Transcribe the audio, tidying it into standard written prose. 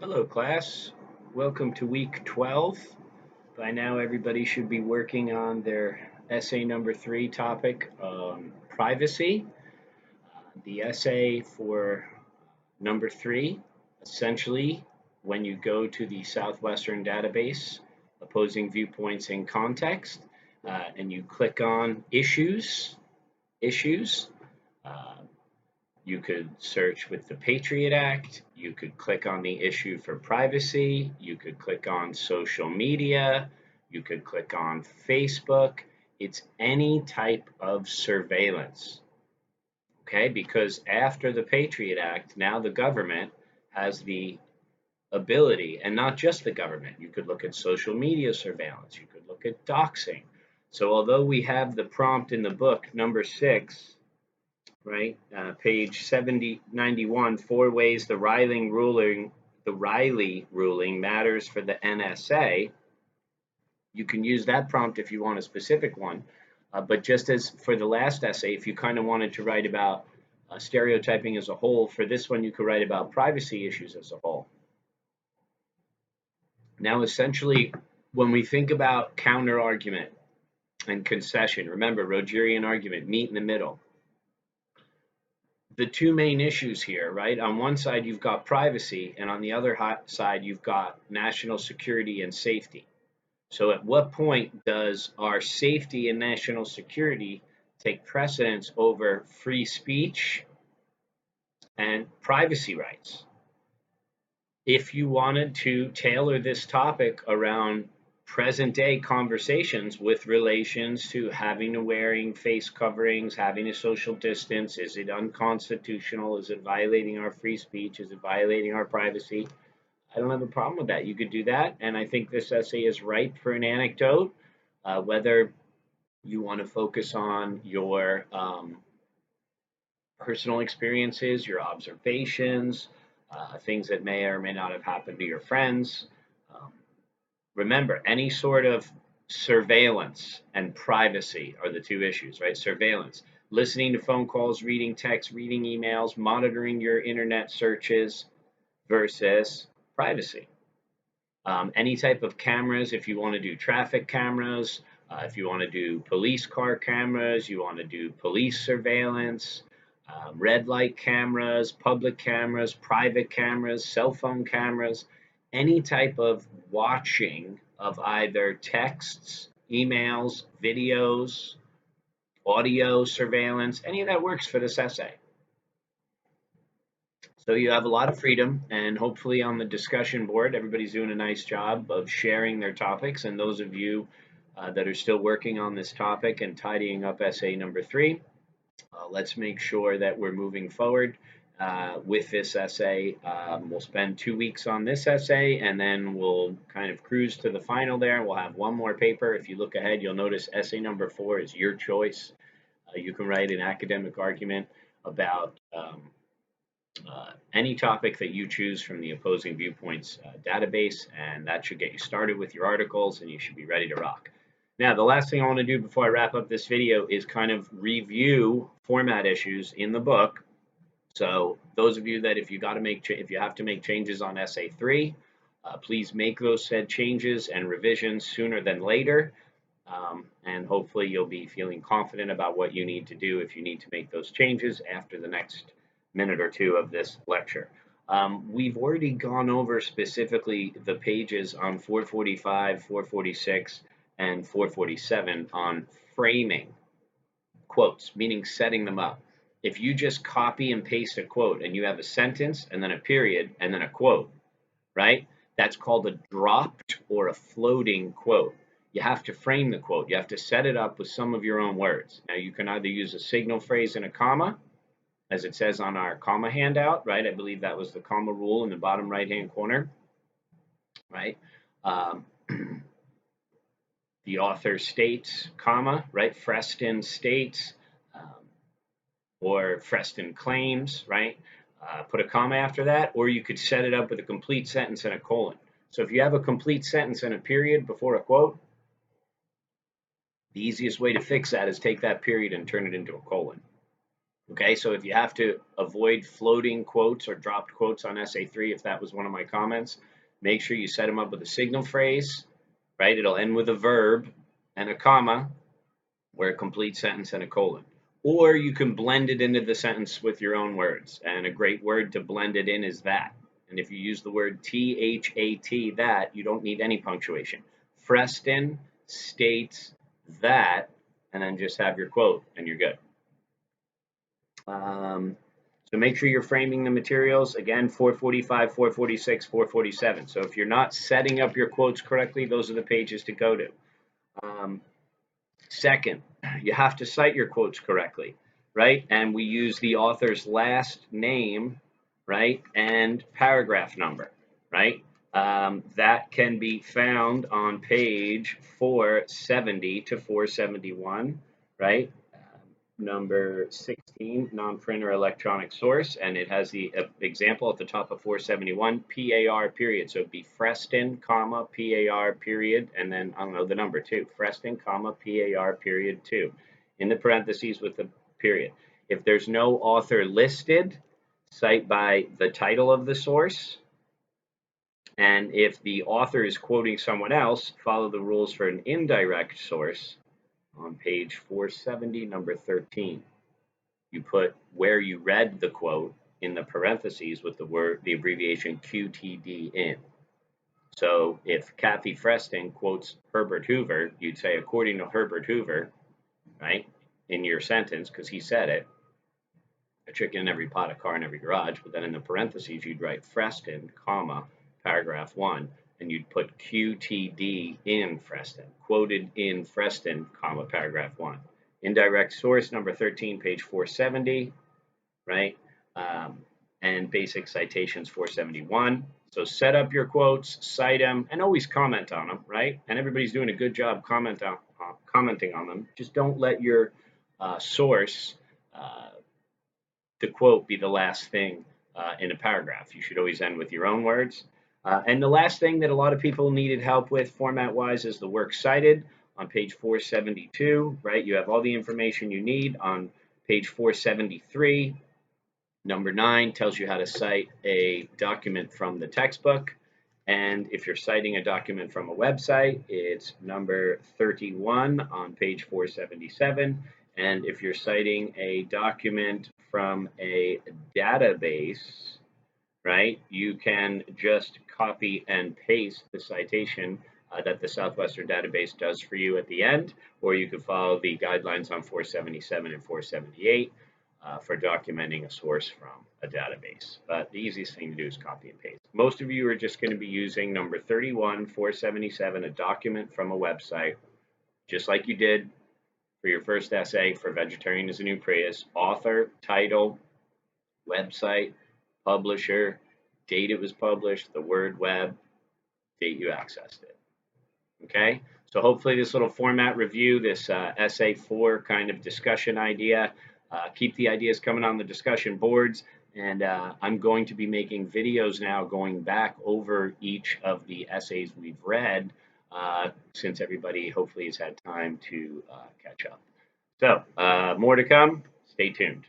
Hello, class. Welcome to week 12. By now, everybody should be working on their essay number 3 topic, privacy. The essay for number 3, essentially, when you go to the Southwestern database, opposing viewpoints in context, and you click on issues, uh, you could search with the Patriot Act. You could click on the issue for privacy. You could click on social media. You could click on Facebook. It's any type of surveillance. Okay, because after the Patriot Act, now the government has the ability, and not just the government, you could look at social media surveillance, you could look at doxing. So, although we have the prompt in the book, number 6, right? Page 9091, 4 ways the Riley ruling matters for the NSA. You can use that prompt if you want a specific one. But just as for the last essay, if you kind of wanted to write about stereotyping as a whole, for this one, you could write about privacy issues as a whole. Now, essentially, when we think about counter argument and concession, remember, Rogerian argument, meet in the middle. The two main issues here, right? On one side, you've got privacy, and on the other side, you've got national security and safety. So, at what point does our safety and national security take precedence over free speech and privacy rights? If you wanted to tailor this topic around present day conversations with relations to having to wearing face coverings, having a social distance, is it unconstitutional? Is it violating our free speech? Is it violating our privacy? I don't have a problem with that. You could do that. And I think this essay is ripe for an anecdote, whether you want to focus on your personal experiences, your observations, things that may or may not have happened to your friends. Um, Remember, any sort of surveillance and privacy are the two issues, right? Surveillance, listening to phone calls, reading texts, reading emails, monitoring your internet searches versus privacy. Any type of cameras, if you want to do traffic cameras, if you want to do police car cameras, you want to do police surveillance, red light cameras, public cameras, private cameras, cell phone cameras, any type of watching of either texts, emails, videos, audio surveillance, any of that works for this essay. So you have a lot of freedom, and hopefully on the discussion board, everybody's doing a nice job of sharing their topics. And those of you that are still working on this topic and tidying up essay number 3, let's make sure that we're moving forward with this essay. We'll spend 2 weeks on this essay, and then we'll kind of cruise to the final there. We'll have one more paper. If you look ahead, you'll notice essay number 4 is your choice. You can write an academic argument about any topic that you choose from the opposing viewpoints database, and that should get you started with your articles, and you should be ready to rock. Now, the last thing I want to do before I wrap up this video is kind of review format issues in the book. So those of you that if you have to make changes on essay 3, please make those said changes and revisions sooner than later. And hopefully you'll be feeling confident about what you need to do if you need to make those changes after the next minute or two of this lecture. We've already gone over specifically the pages on 445, 446, and 447 on framing quotes, meaning setting them up. If you just copy and paste a quote and you have a sentence and then a period and then a quote, right? That's called a dropped or a floating quote. You have to frame the quote. You have to set it up with some of your own words. Now, you can either use a signal phrase and a comma, as it says on our comma handout, right? I believe that was the comma rule in the bottom right-hand corner, right? The author states, comma, right? Freston states, or Freston claims, right? Put a comma after that, or you could set it up with a complete sentence and a colon. So if you have a complete sentence and a period before a quote, the easiest way to fix that is take that period and turn it into a colon. Okay, so if you have to avoid floating quotes or dropped quotes on SA3, if that was one of my comments, make sure you set them up with a signal phrase, right? It'll end with a verb and a comma, where a complete sentence and a colon. Or you can blend it into the sentence with your own words. And a great word to blend it in is that. And if you use the word THAT, that, you don't need any punctuation. Freston states that, and then just have your quote, and you're good. So make sure you're framing the materials. Again, 445, 446, 447. So if you're not setting up your quotes correctly, those are the pages to go to. Second, you have to cite your quotes correctly, right? And we use the author's last name, right? And paragraph number, right? That can be found on page 470 to 471, right? Number 16, non-print or electronic source, and it has the example at the top of 471, PAR period. So it'd be Freston, comma, PAR period, and then, I don't know, the number 2, Freston, comma, PAR period 2, in the parentheses with the period. If there's no author listed, cite by the title of the source. And if the author is quoting someone else, follow the rules for an indirect source on page 470, number 13. You put where you read the quote in the parentheses with the abbreviation QTD in. So if Kathy Freston quotes Herbert Hoover, you'd say, according to Herbert Hoover, right, in your sentence, because he said it, a chicken in every pot, a car in every garage, but then in the parentheses, you'd write Freston, comma, paragraph 1, and you'd put QTD in Freston, quoted in Freston, comma, paragraph 1. Indirect source, number 13, page 470, right? And basic citations 471. So set up your quotes, cite them, and always comment on them, right? And everybody's doing a good job commenting on them. Just don't let your source, the quote, be the last thing in a paragraph. You should always end with your own words. And the last thing that a lot of people needed help with format-wise is the works cited on page 472, right? You have all the information you need on page 473. Number 9 tells you how to cite a document from the textbook. And if you're citing a document from a website, it's number 31 on page 477. And if you're citing a document from a database, right, you can just copy and paste the citation that the Southwestern database does for you at the end, or you could follow the guidelines on 477 and 478 for documenting a source from a database. But the easiest thing to do is copy and paste. Most of you are just going to be using number 31, 477, a document from a website, just like you did for your first essay for Vegetarian is a New Prius, author, title, website, publisher, date it was published, the word web, date you accessed it. Okay, so hopefully this little format review, this essay 4 kind of discussion idea, keep the ideas coming on the discussion boards, and I'm going to be making videos now going back over each of the essays we've read since everybody hopefully has had time to catch up. So more to come. Stay tuned.